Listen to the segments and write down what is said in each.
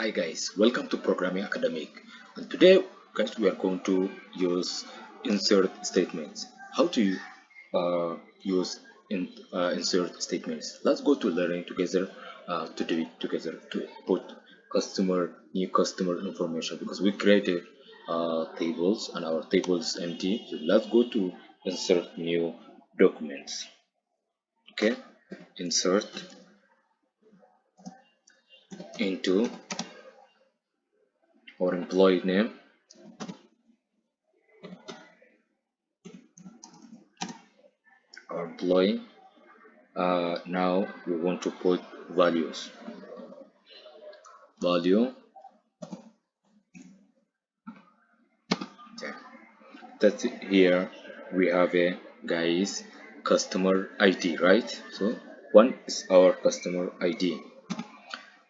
Hi guys, welcome to Programming Academic, and today guys we are going to use insert statements. How to use insert statements? Let's go to learning together to do it together to put new customer information because we created tables and our table is empty. So let's go to insert new documents. Okay, insert into our employee name. Our employee. Now we want to put values. Value. Okay. That's it. Here we have a guys customer ID, right? So one is our customer ID,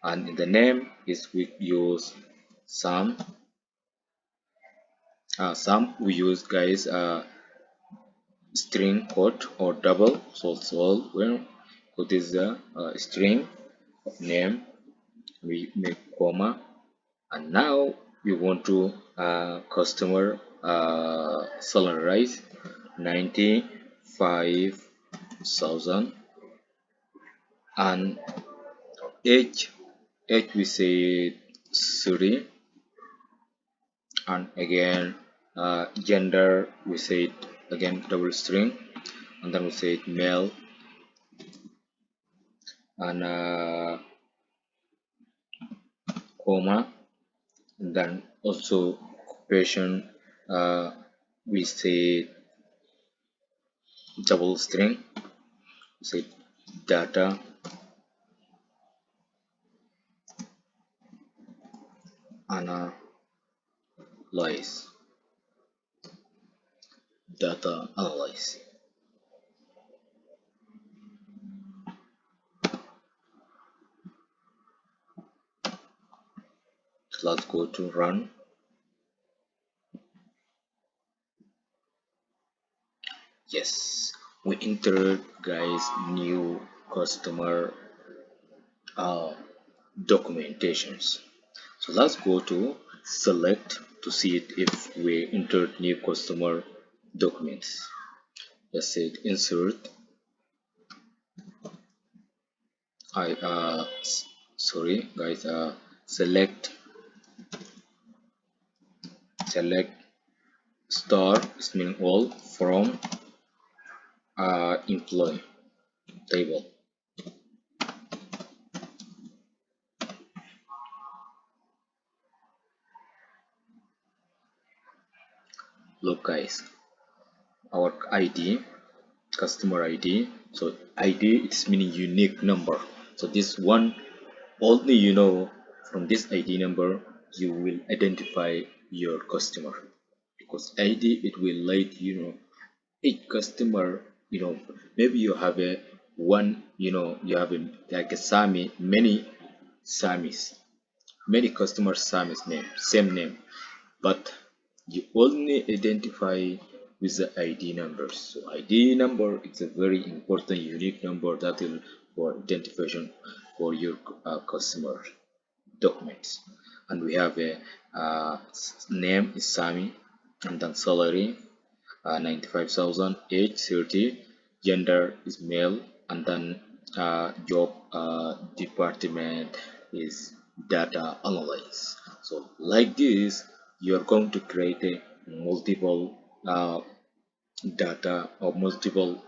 and in the name is we use some. Some we use guys string quote or double. So well, quote is the string of name. We make comma, and now we want to customer salary, right? 95,000, and age we say 30, and again gender we say again double string, and then we say male, and comma, and then also occupation we say double string, we say data analyze, data analyze. Let's go to run. Yes, we entered guys new customer documentations. So let's go to select to see it if we entered new customer documents. Let's say insert. I sorry guys, select star is meaning all from employee table. Look guys, our ID, customer ID. So ID it's meaning unique number. So this one only from this ID number you will identify your customer, because ID it will let each customer, maybe you have a one, you have a like a Sami, many Samis, many customers Samis name, same name, but you only identify with the ID numbers. So ID number is a very important unique number that will for identification for your customer documents. And we have a name is Sami, and then salary 95,000, age 30, gender is male, and then job department is data analyst. So like this you are going to create a multiple data or multiple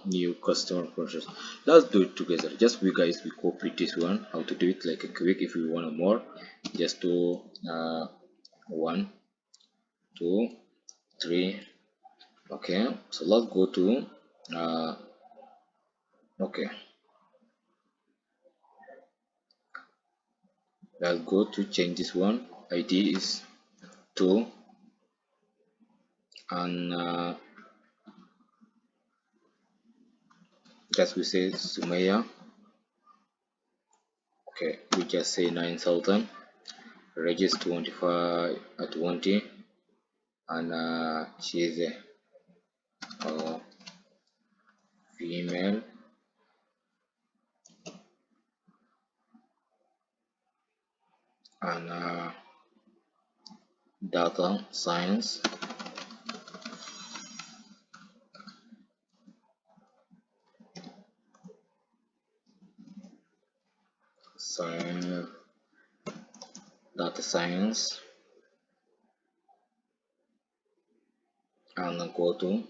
new customer process. Let's do it together. Just we guys we copy this one, how to do it like a quick. If you want more, just do 1 2 3. Okay, so let's go to okay, let's go to change this one. ID is 2, and just we say Sumaya. Okay, we just say 9,000, register 25 at 20, and she is a female, and data science, science data science, and go to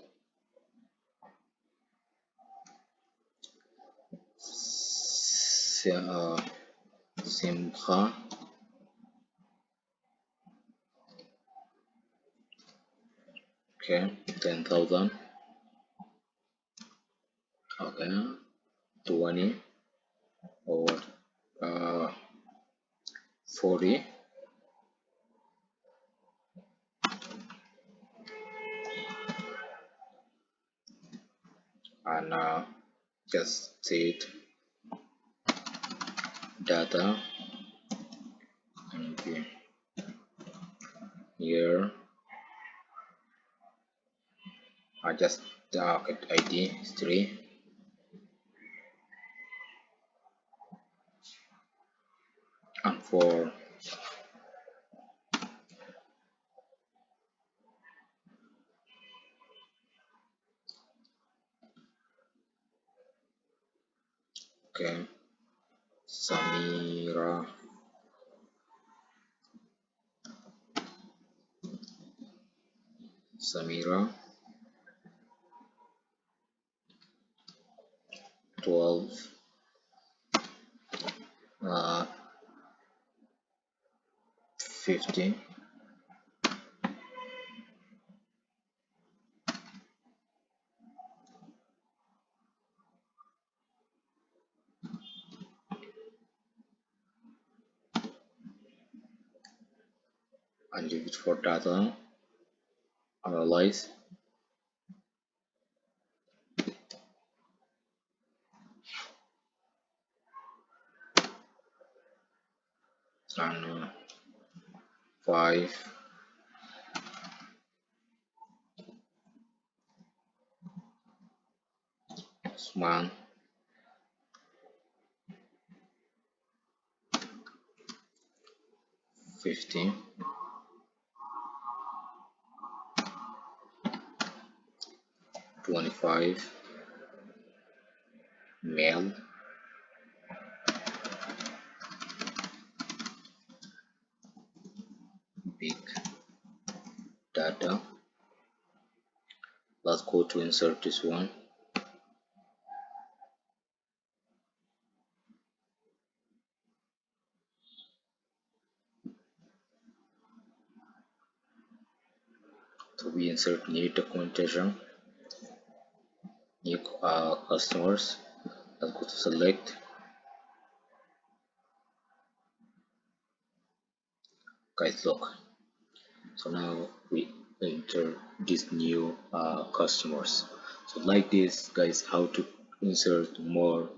Simha. Okay, 10,000. Okay, 20 or 40, and just set data and here I just get ID history and for okay, Samira, Samira 12, 15, and leave it for data analyze, and 5, 1, 15, 25, male, big data. Let's go to insert this one. So we insert new documentation, new customers. Let's go to select. Guys, look. So now we enter these new customers. So like this, guys, how to insert more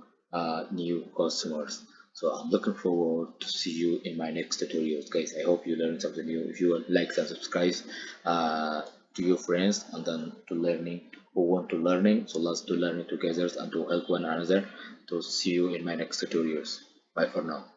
new customers. So I'm looking forward to see you in my next tutorials, guys. I hope you learned something new. If you would like and subscribe uh, to your friends and then to learning who want to learning, so let's do learning together and to help one another. To see you in my next tutorials. Bye for now.